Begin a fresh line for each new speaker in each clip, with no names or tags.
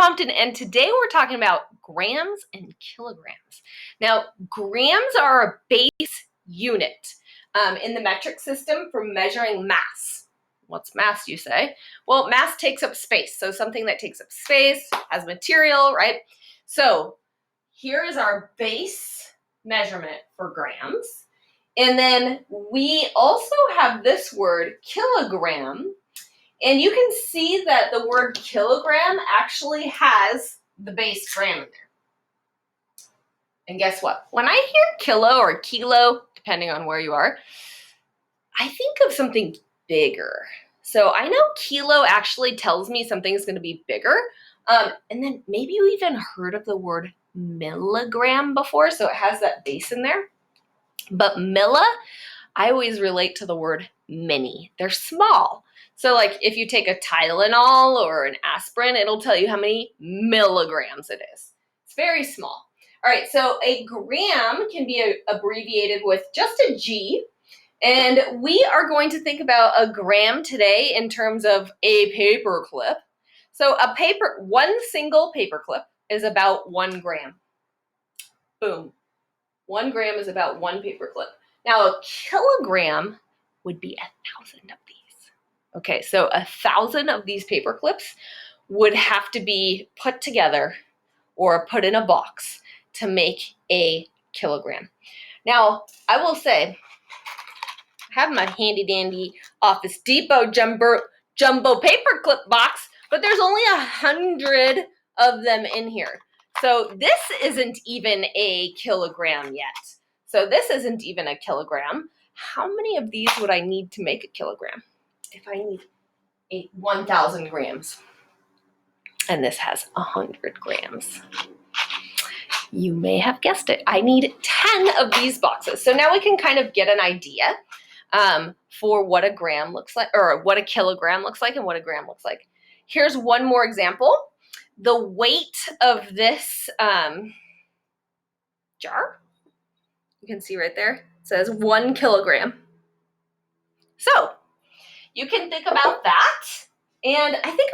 Compton, and today we're talking about grams and kilograms. Now, grams are a base unit in the metric system for measuring mass. What's mass, you say? Well, mass takes up space. So something that takes up space has material, right? So here is our base measurement for grams. And then we also have this word kilogram. And you can see that the word kilogram actually has the base gram in there. And guess what? When I hear kilo or kilo, depending on where you are, I think of something bigger. So I know kilo actually tells me something's going to be bigger. And then maybe you even heard of the word milligram before, so it has that base in there. But milla, I always relate to the word mini. They're small. So like if you take a Tylenol or an aspirin, it'll tell you how many milligrams it is. It's very small. All right, so a gram can be abbreviated with just a G. And we are going to think about a gram today in terms of a paper clip. So one single paper clip is about 1 gram. Boom. 1 gram is about 1 paper clip. Now a kilogram would be 1,000 of these. Okay, so 1,000 of these paper clips would have to be put together or put in a box to make a kilogram. Now, I will say, I have my handy dandy Office Depot jumbo paperclip box, but there's only 100 of them in here. So this isn't even a kilogram yet. So this isn't even a kilogram. How many of these would I need to make a kilogram? If I need 1,000 grams, and this has 100 grams. You may have guessed it. I need 10 of these boxes. So now we can kind of get an idea for what a gram looks like, or what a kilogram looks like and what a gram looks like. Here's one more example. The weight of this jar, you can see right there, it says 1 kilogram. So you can think about that. And I think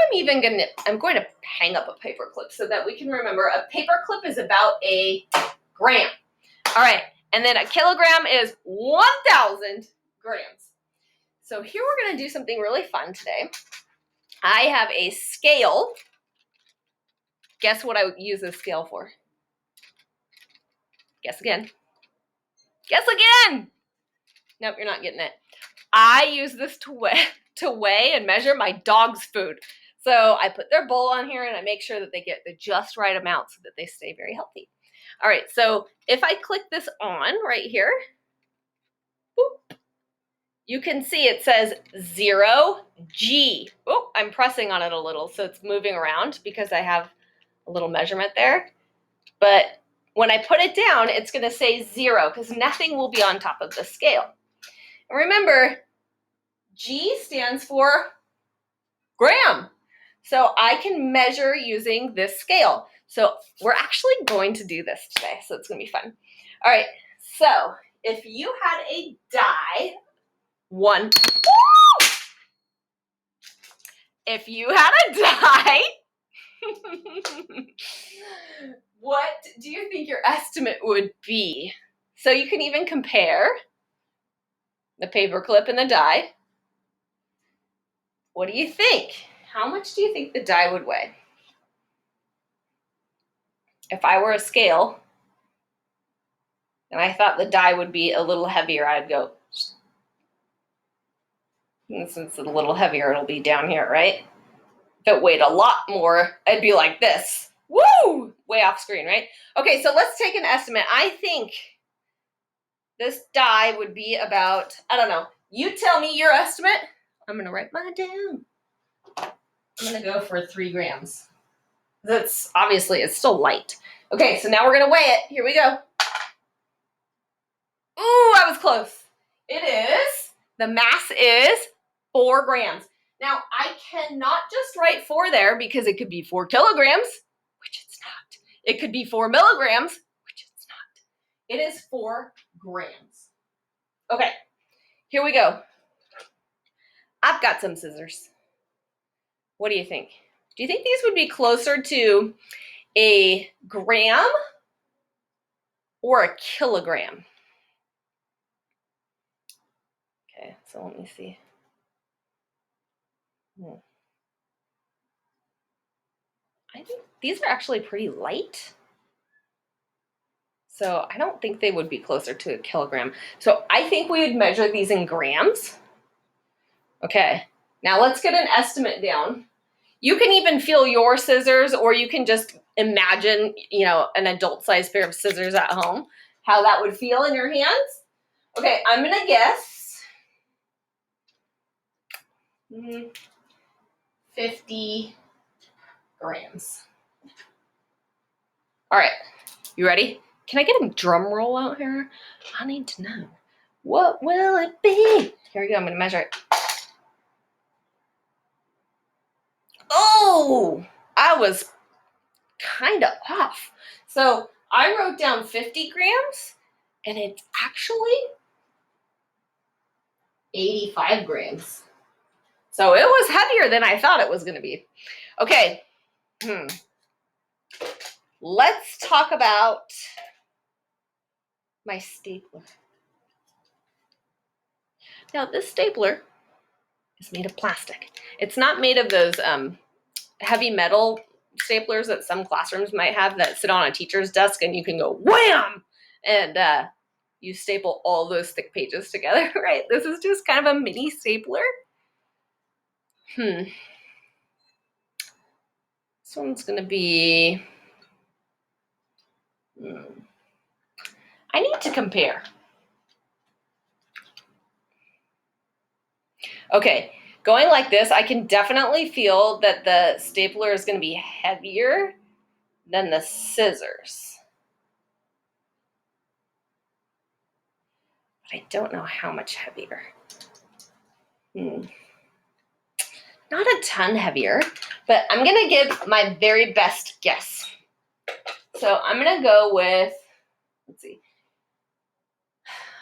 I'm going to hang up a paper clip so that we can remember a paper clip is about a gram. All right, and then a kilogram is 1,000 grams. So here we're going to do something really fun today. I have a scale. Guess what I would use this scale for? Guess again. Guess again. Nope, you're not getting it. I use this to weigh and measure my dog's food. So I put their bowl on here and I make sure that they get the just right amount so that they stay very healthy. All right, so if I click this on right here, boop, you can see it says 0G. Oh, I'm pressing on it a little, so it's moving around because I have a little measurement there. But when I put it down, it's going to say 0 because nothing will be on top of the scale. And remember, G stands for gram. So I can measure using this scale. So we're actually going to do this today, so it's going to be fun. All right, so if you had a die, if you had a die, what do you think your estimate would be? So you can even compare the paper clip and the die. What do you think? How much do you think the die would weigh? If I were a scale and I thought the die would be a little heavier, I'd go, and since it's a little heavier, it'll be down here, right? If it weighed a lot more, I'd be like this. Woo! Way off screen, right? Okay, so let's take an estimate. I think this die would be about, I don't know. You tell me your estimate. I'm going to write mine down. I'm going to go for 3 grams. That's obviously, it's still light. Okay, so now we're going to weigh it. Here we go. Ooh, I was close. The mass is 4 grams. Now, I cannot just write 4 there because it could be 4 kilograms, which it's not. It could be 4 milligrams, which it's not. It is 4 grams. Okay, here we go. I've got some scissors. What do you think? Do you think these would be closer to a gram or a kilogram? Okay, so let me see. I think these are actually pretty light. So I don't think they would be closer to a kilogram. So I think we would measure these in grams. Okay, now let's get an estimate down. You can even feel your scissors, or you can just imagine, an adult-sized pair of scissors at home, how that would feel in your hands. Okay, I'm gonna guess 50 grams. All right, you ready? Can I get a drum roll out here? I need to know. What will it be? Here we go, I'm gonna measure it. Oh, I was kind of off. So I wrote down 50 grams, and it's actually 85 grams. So it was heavier than I thought it was gonna be. Okay, let's talk about my stapler. Now this stapler is made of plastic. It's not made of those heavy metal staplers that some classrooms might have that sit on a teacher's desk and you can go wham and you staple all those thick pages together, right? This is just kind of a mini stapler. This one's gonna be, I need to compare. Okay, going like this, I can definitely feel that the stapler is gonna be heavier than the scissors. But I don't know how much heavier. Not a ton heavier, but I'm gonna give my very best guess. So I'm gonna go with, let's see.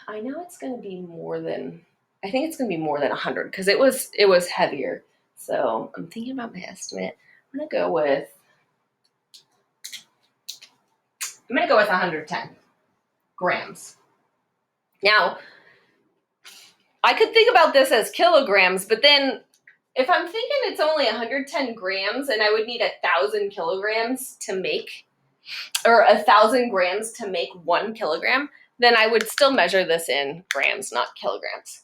I know it's gonna be more than, I think it's gonna be more than 100 because it was heavier. So I'm thinking about my estimate. I'm gonna go with 110 grams. Now, I could think about this as kilograms, but then if I'm thinking it's only 110 grams and I would need 1,000 kilograms to make, or 1,000 grams to make 1 kilogram, then I would still measure this in grams, not kilograms.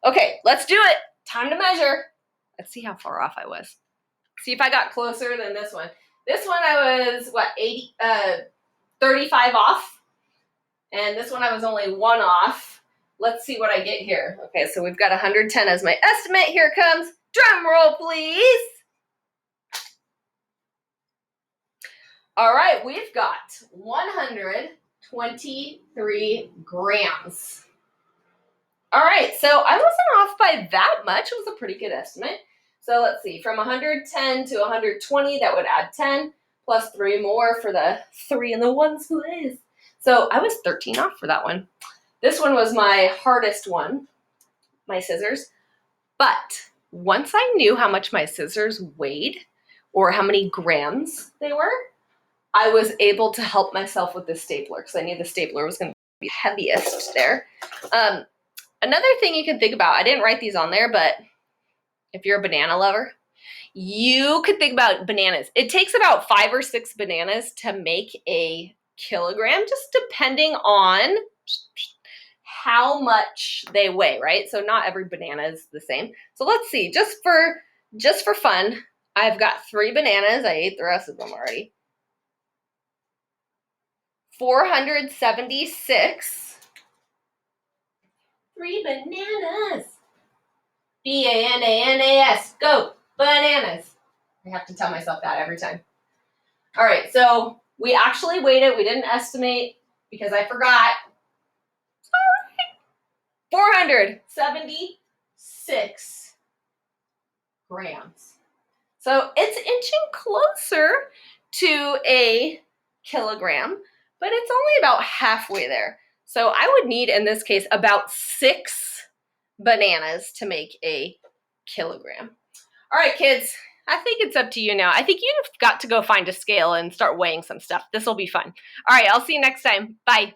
Okay, let's do it. Time to measure. Let's see how far off I was. See if I got closer than this one. This one I was, 35 off. And this one I was only 1 off. Let's see what I get here. Okay, so we've got 110 as my estimate. Here it comes. Drum roll, please. All right, we've got 123 grams. All right, so I wasn't off by that much. It was a pretty good estimate. So let's see, from 110 to 120, that would add 10, plus 3 more for the 3 in the ones place. So I was 13 off for that one. This one was my hardest one, my scissors. But once I knew how much my scissors weighed or how many grams they were, I was able to help myself with the stapler because I knew the stapler was going to be heaviest there. Another thing you can think about, I didn't write these on there, but if you're a banana lover, you could think about bananas. It takes about 5 or 6 bananas to make a kilogram, just depending on how much they weigh, right? So not every banana is the same. So let's see, just for fun, I've got 3 bananas. I ate the rest of them already. 476. 3 bananas. B-A-N-A-N-A-S. Go, bananas. I have to tell myself that every time. All right, so we actually weighed it. We didn't estimate because I forgot. All right. 476 grams. So it's inching closer to a kilogram, but it's only about halfway there. So I would need, in this case, about 6 bananas to make a kilogram. All right, kids, I think it's up to you now. I think you've got to go find a scale and start weighing some stuff. This will be fun. All right, I'll see you next time. Bye.